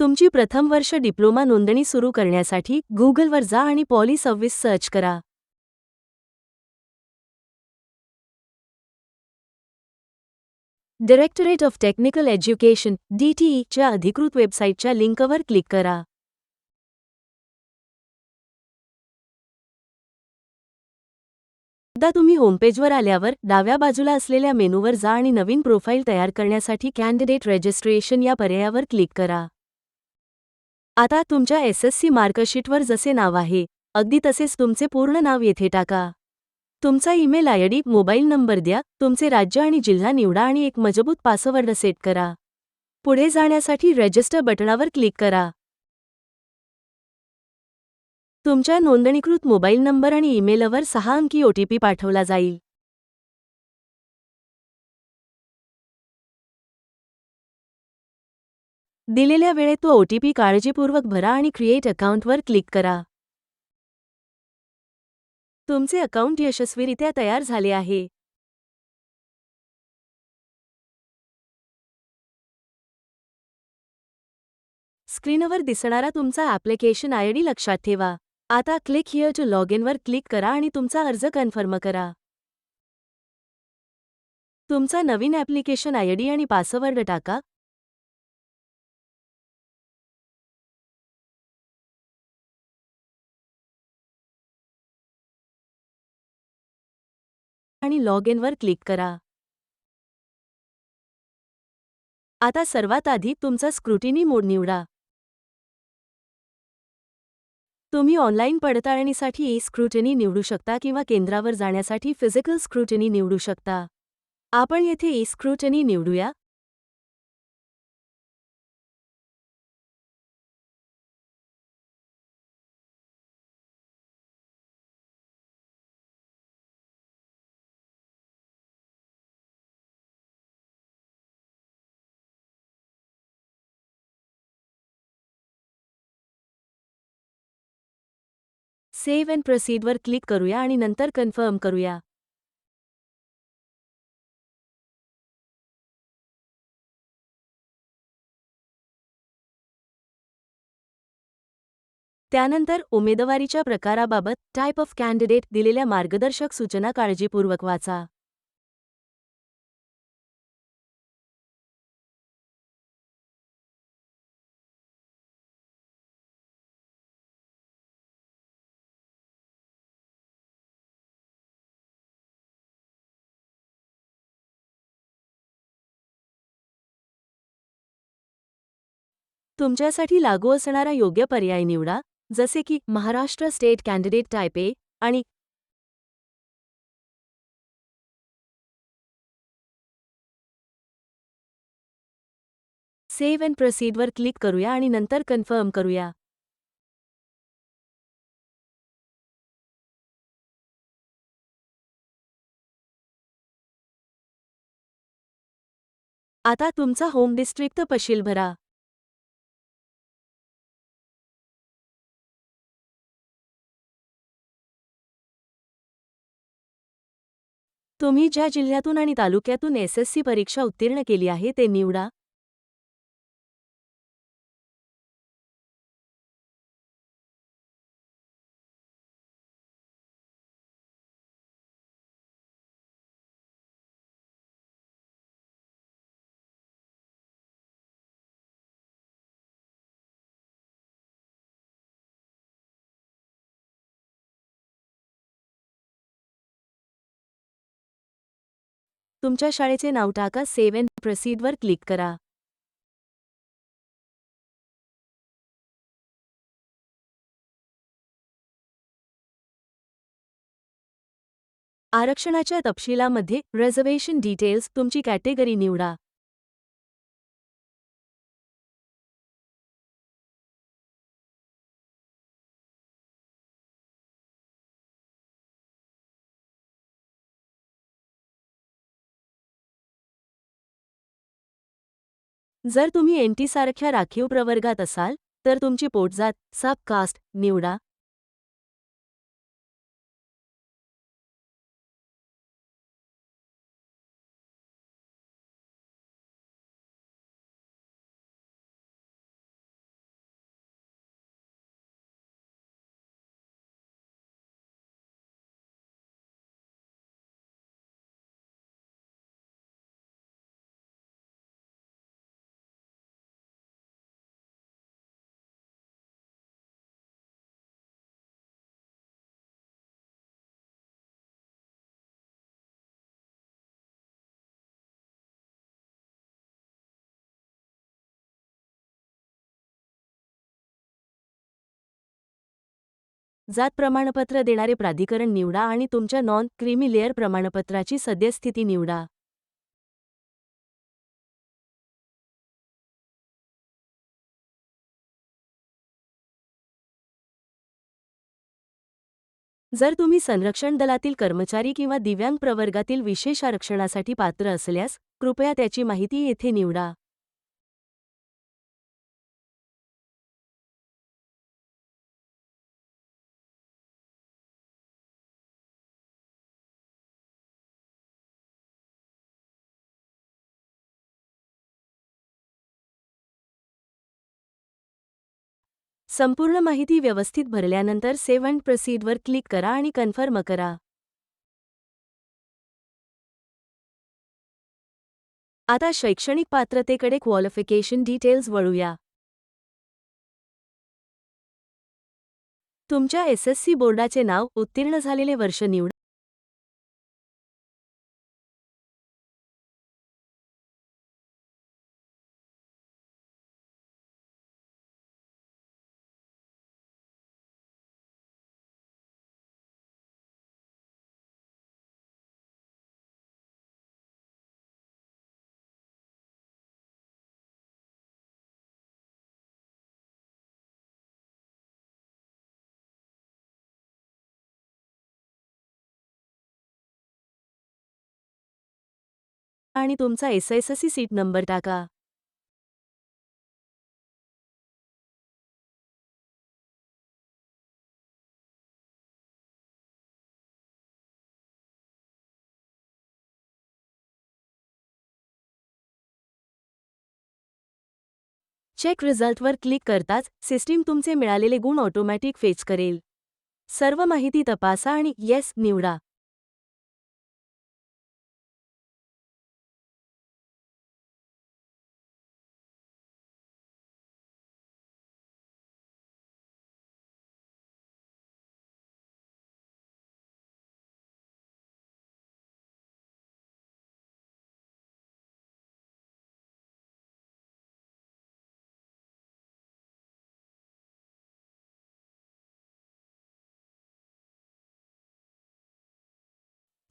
तुमची प्रथम वर्ष डिप्लोमा नोंदणी सुरू करण्यासाठी गुगलवर जा आणि पॉली 26 सर्च करा. Directorate of technical education DTE च्या अधिकृत वेबसाईटच्या लिंकवर क्लिक करा. एकदा तुम्ही होमपेजवर आल्यावर डाव्या बाजूला असलेल्या मेनूवर जा आणि नवीन प्रोफाईल तयार करण्यासाठी कॅन्डिडेट रजिस्ट्रेशन या पर्यायावर क्लिक करा. आता तुमच्या SSC मार्कशीटवर जसे नाव आहे अगदी तसेच तुमचे पूर्ण नाव येथे टाका. तुमचा ईमेल ID, मोबाईल नंबर द्या, तुमचे राज्य आणि जिल्हा निवडा आणि एक मजबूत पासवर्ड सेट करा. पुढे जाण्यासाठी रजिस्टर बटणावर क्लिक करा. तुमच्या नोंदणीकृत मोबाईल नंबर आणि ईमेलवर 6 अंकी OTP पाठवला जाईल. दिलेल्या वेळेत तो OTP काळजीपूर्वक भरा आणि क्रिएट अकाउंटवर क्लिक करा. तुमचे अकाउंट यशस्वीरित्या तयार झाले आहे. स्क्रीनवर दिसणारा तुमचा ॲप्लिकेशन ID लक्षात ठेवा. आता क्लिक हिअर टू लॉग इनवर क्लिक करा आणि तुमचा अर्ज कन्फर्म करा. तुमचा नवीन ॲप्लिकेशन ID आणि पासवर्ड टाका. आणि लॉग इनवर क्लिक करा. आता सर्वात आधी तुमचा स्क्रुटिनी मोड निवडा. तुम्ही ऑनलाईन पडताळणीसाठी ई-स्क्रुटिनी निवडू शकता किंवा केंद्रावर जाण्यासाठी फिजिकल स्क्रुटिनी निवडू शकता. आपण येथे ई-स्क्रुटिनी निवडूया. सेव्ह अँड प्रोसीडवर क्लिक करूया आणि नंतर कन्फर्म करूया. त्यानंतर उमेदवारीच्या प्रकाराबाबत टाइप ऑफ कॅन्डिडेट दिलेल्या मार्गदर्शक सूचना काळजीपूर्वक वाचा. तुमच्यासाठी लागू असणारा योग्य पर्याय निवडा, जसे की Maharashtra state candidate type A आणि सेव्ह अँड प्रोसीडवर क्लिक करूया आणि नंतर कन्फर्म करूया. आता तुमचा होम डिस्ट्रिक्ट तपशील भरा. तुम्ही ज्या जिल्ह्यातून आणि तालुक्यातून SSC परीक्षा उत्तीर्ण केली आहे ते निवडा. तुमच्या शाळेचे नाव टाका. सेव्ह अँड प्रोसीडवर क्लिक करा. आरक्षणाच्या तपशिलामध्ये रिझर्वेशन डिटेल्स तुमची कॅटेगरी निवडा. जर तुम्ही NT सारख्या राखीव प्रवर्गात असाल तर तुमची पोटजात सब कास्ट निवडा. जात प्रमाणपत्र देणारे प्राधिकरण निवडा आणि तुमच्या नॉन क्रीमी लेअर प्रमाणपत्राची सद्यस्थिती निवडा. जर तुम्ही संरक्षण दलातील कर्मचारी किंवा दिव्यांग प्रवर्गातील विशेष आरक्षणासाठी पात्र असल्यास, कृपया त्याची माहिती येथे निवडा. संपूर्ण माहिती व्यवस्थित भरल्यानंतर सेव्ह अँड प्रोसीडवर क्लिक करा आणि कन्फर्म करा. आता शैक्षणिक पात्रतेकडे क्वालिफिकेशन डिटेल्स वळूया. तुमच्या एसएससी बोर्डाचे नाव, उत्तीर्ण झालेले वर्ष निवडा. आणि तुमचा एसएससी सीट नंबर टाका. चेक रिझल्टवर क्लिक करताच सिस्टीम तुमचे मिळालेले गुण ऑटोमॅटिक फेच करेल. सर्व माहिती तपासा आणि येस निवडा.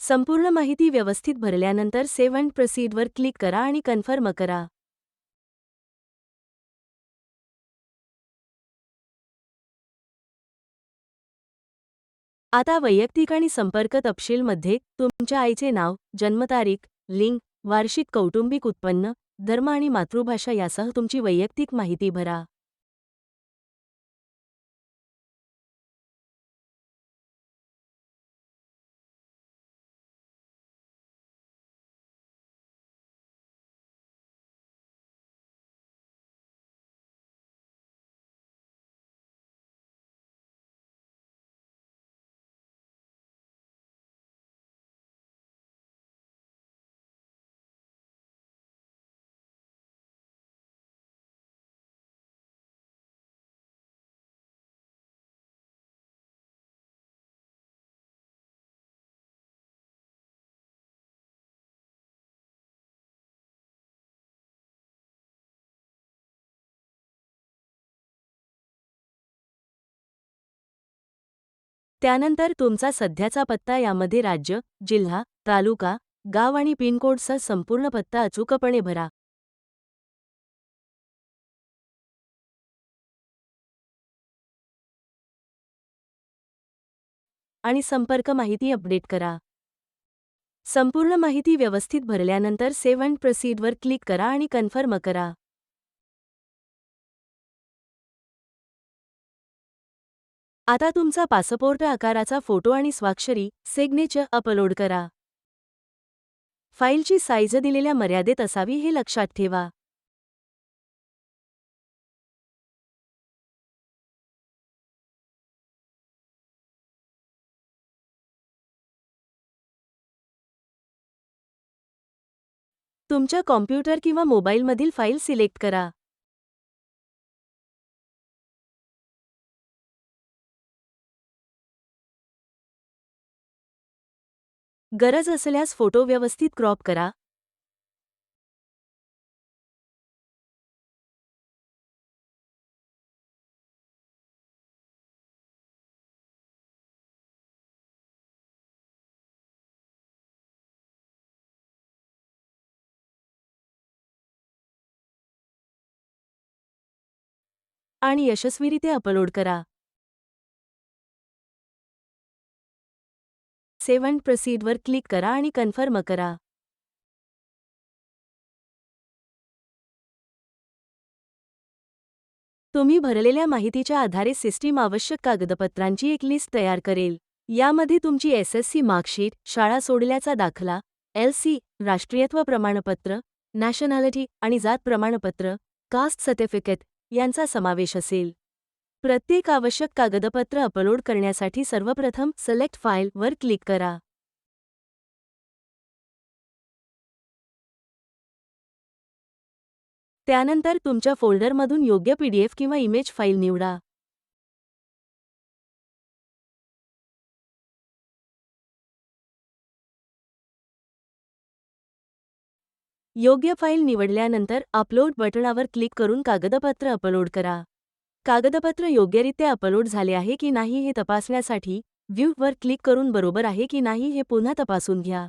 संपूर्ण माहिती व्यवस्थित भरल्यानंतर सेव्ह अँड प्रोसीडवर क्लिक करा आणि कन्फर्म करा. आता वैयक्तिक आणि संपर्क तपशीलमध्ये तुमच्या आईचे नाव, जन्मतारीख, लिंग, वार्षिक कौटुंबिक उत्पन्न, धर्म आणि मातृभाषा यासह तुमची वैयक्तिक माहिती भरा. त्यानंतर तुमचा सध्याचा पत्ता यामध्ये राज्य, जिल्हा, तालुका, गाव आणि पिनकोडसह संपूर्ण पत्ता अचूकपणे भरा. आणि संपर्क माहिती अपडेट करा. संपूर्ण माहिती व्यवस्थित भरल्यानंतर सेव्ह अँड प्रोसीडवर क्लिक करा आणि कन्फर्म करा. आता तुमचा पासपोर्ट आकाराचा फोटो आणि स्वाक्षरी, सिग्नेचर अपलोड करा. फाईलची साईज दिलेल्या मर्यादेत असावी हे लक्षात ठेवा. तुमच्या कॉम्प्युटर किंवा मोबाईलमधील फाईल सिलेक्ट करा. गरज असल्यास फोटो व्यवस्थित क्रॉप करा. आणि यशस्वीरित्या अपलोड करा. सेव्ह अँड प्रोसीडवर क्लिक करा आणि कन्फर्म करा. तुम्ही भरलेल्या माहितीच्या आधारे सिस्टीम आवश्यक कागदपत्रांची एक लिस्ट तयार करेल. यामध्ये तुमची एसएससी मार्कशीट, शाळा सोडल्याचा दाखला, एलसी, राष्ट्रीयत्व प्रमाणपत्र, नॅशनॅलिटी आणि जात प्रमाणपत्र, कास्ट सर्टिफिकेट यांचा समावेश असेल. प्रत्येक आवश्यक कागदपत्र अपलोड करण्यासाठी सर्वप्रथम सिलेक्ट फाईल वर क्लिक करा. त्यानंतर तुमच्या फोल्डरमधून योग्य पीडीएफ किंवा इमेज फाईल निवडा. योग्य फाईल निवडल्यानंतर अपलोड बटणावर क्लिक करून कागदपत्र अपलोड करा. कागदपत्र योग्यरित्या अपलोड झाले आहे की नाही हे तपासण्यासाठी व्ह्यू वर क्लिक करून बरोबर आहे की नाही हे पुन्हा तपासून घ्या.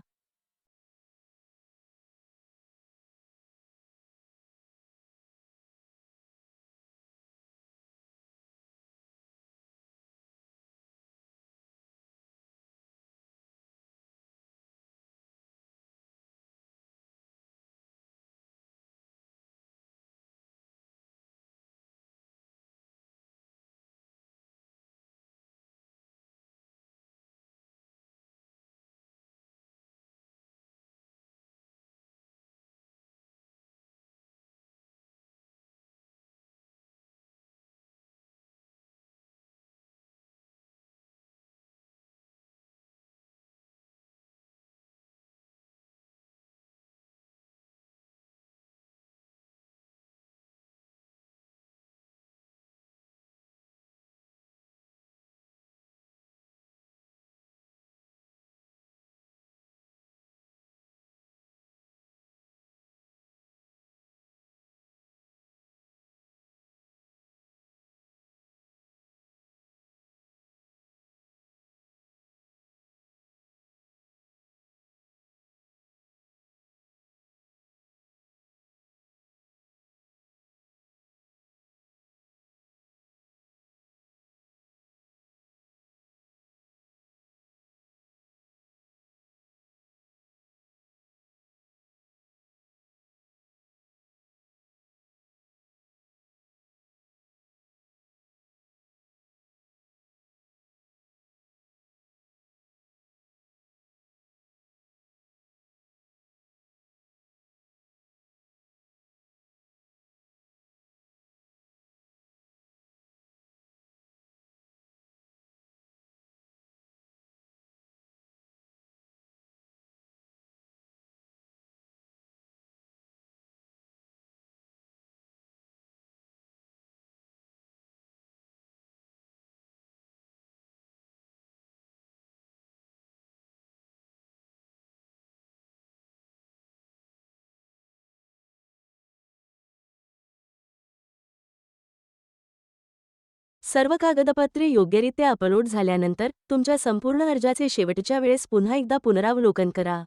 सर्व कागदपत्रे योग्यरित्या अपलोड झाल्यानंतर तुमच्या संपूर्ण अर्जाचे शेवटच्या वेळेस पुन्हा एकदा पुनरावलोकन करा.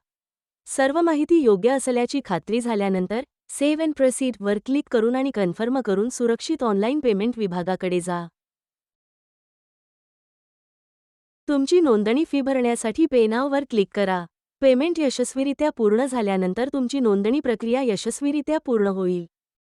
सर्व माहिती योग्य असल्याची खात्री झाल्यानंतर सेव्ह अँड प्रोसीड वर क्लिक करून आणि कन्फर्म करून सुरक्षित ऑनलाईन पेमेंट विभागाकडे जा. तुमची नोंदणी फी भरण्यासाठी पे नाव वर क्लिक करा. पेमेंट यशस्वीरित्या पूर्ण झाल्यानंतर तुमची नोंदणी प्रक्रिया यशस्वीरित्या पूर्ण होईल.